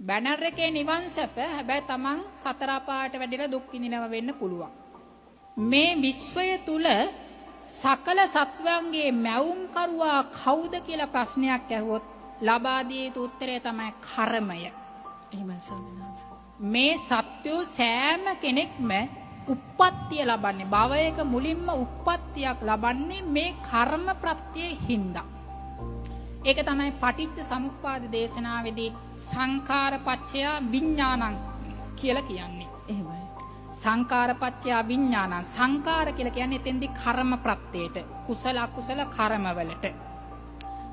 Banner එකේ නිවන් සැප හැබැයි තමන් සතර අපායට වැටිලා දුක් විඳිනව වෙන්න පුළුවන්. මේ විශ්වය තුල සකල සත්වයන්ගේ මැවුම් කරුවා කවුද කියලා ප්‍රශ්නයක් ඇහුවොත් ලබා දිය යුතු උත්තරය තමයි කර්මය. එහෙමයි ස්වාමීන් වහන්සේ. මේ සත්වෝ සෑම කෙනෙක්ම උප්පත්තිය ලබන්නේ භවයක මුලින්ම උප්පත්තියක් ලබන්නේ මේ කර්ම ප්‍රත්‍යයෙන් හින්දා. ඒක තමයි පටිච්ච සමුප්පාද දේශනාවේදී සංඛාරපච්චය විඥානං කියලා කියන්නේ. එහෙමයි. සංඛාරපච්චය විඥානං සංඛාර කියලා කියන්නේ එතෙන්දී කර්ම ප්‍රත්‍යයට කුසල අකුසල කර්මවලට.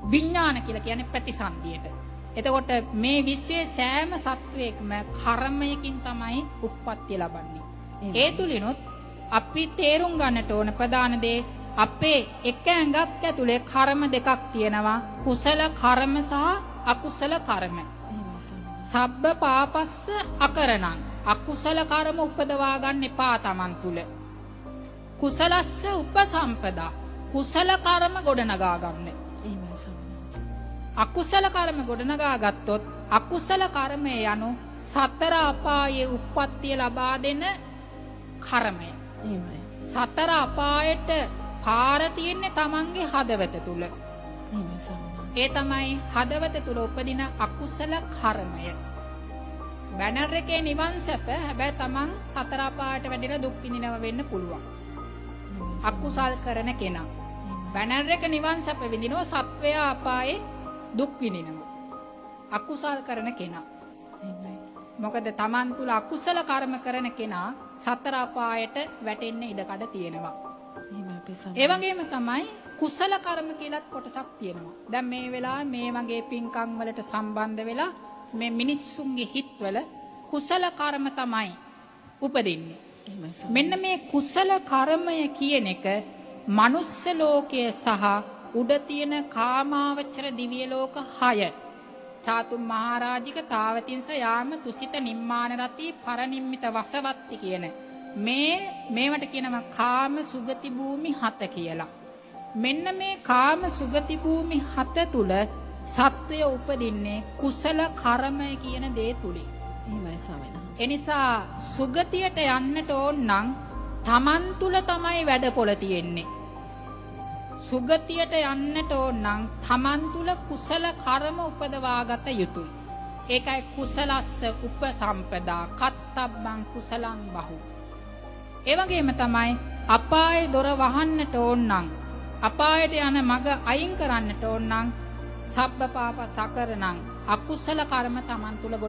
විඥාන කියලා කියන්නේ ප්‍රතිසන්දියට. එතකොට මේ විශ්වයේ සෑම සත්වයකම කර්මයකින් තමයි උප්පත්තිය ලබන්නේ. ඒ තුලිනුත් අපි තේරුම් ගන්නට ඕන ප්‍රධාන දේ අපේ එක ඇඟක් ඇතුලේ කර්ම දෙකක් තියෙනවා. කුසල කර්ම සහ අකුසල කර්ම. සබ්බ පාපස්ස අකරණං. අකුසල කර්ම උපදවා ගන්න එපා Taman තුල. කුසලස්ස උපසම්පදා. කුසල කර්ම ගොඩනගා ගන්න. අකුසල කර්ම ගොඩනගා ගත්තොත් අකුසල කර්මය යනු සතර අපායේ උප්පත්තිය ලබා දෙන කර්මය. එහෙමයි. සතර අපායට පාර තියෙන්නේ Tamanගේ හදවත තුල. එහෙමයි ස්වාමීන් ඒ තමයි හදවත තුල උපදින අකුසල කර්මය. බැනර් එකේ නිවන් සැප හැබැයි Taman සතර අපායට වැටිලා දුක් විඳිනව වෙන්න පුළුවන්. අකුසල් කරන කෙනා. බැනර් එක නිවන් සැප විඳිනවා සත්වයා අපායේ දුක් විඳිනවා. අකුසල් කරන කෙනා. මොකද Taman තුල අකුසල කර්ම කරන කෙනා සතර අපායට වැටෙන්න ඉඩකඩ තියෙනවා. ඒ වගේම තමයි කුසල කර්ම කියලාත් කොටසක් තියෙනවා. දැන් මේ වෙලාවේ මේ වගේ පින්කම් වලට සම්බන්ධ වෙලා මේ මිනිස්සුන්ගේ හිත්වල කුසල කර්ම තමයි උපදින්නේ. මෙන්න මේ කුසල කර්මය කියන එක මනුස්ස ලෝකයේ සහ උඩ තියෙන කාමාවචර දිව්‍ය ලෝක 6 චාතුම් මහරජික තාවතින්ස යාම තුසිත නිම්මාන රති පරනිම්මිත වසවත්ති කියන මේවට කියනවා කාම සුගති භූමි 7 කියලා. මෙන්න මේ කාම සුගති භූමි 7 තුල සත්වය උපදින්නේ කුසල කර්මය කියන දේ තුලින්. එහෙමයි ස්වාමීන් වහන්සේ. එනිසා සුගතියට යන්නට ඕන නම් Taman තුල තමයි වැඩපොළ තියෙන්නේ. සුගතියට යන්නට ඕන නම් Taman තුල කුසල කර්ම උපදවාගත යුතුයි. ඒකයි කුසලස්ස උපසම්පදා කත්තබ්බං කුසලං බහු. ඒ වගේම තමයි අපායේ දොර වහන්නට ඕන නම් අපායට යන මඟ අයින් කරන්නට ඕන නම් සබ්බ පාප සකරණං අකුසල කර්ම Taman තුල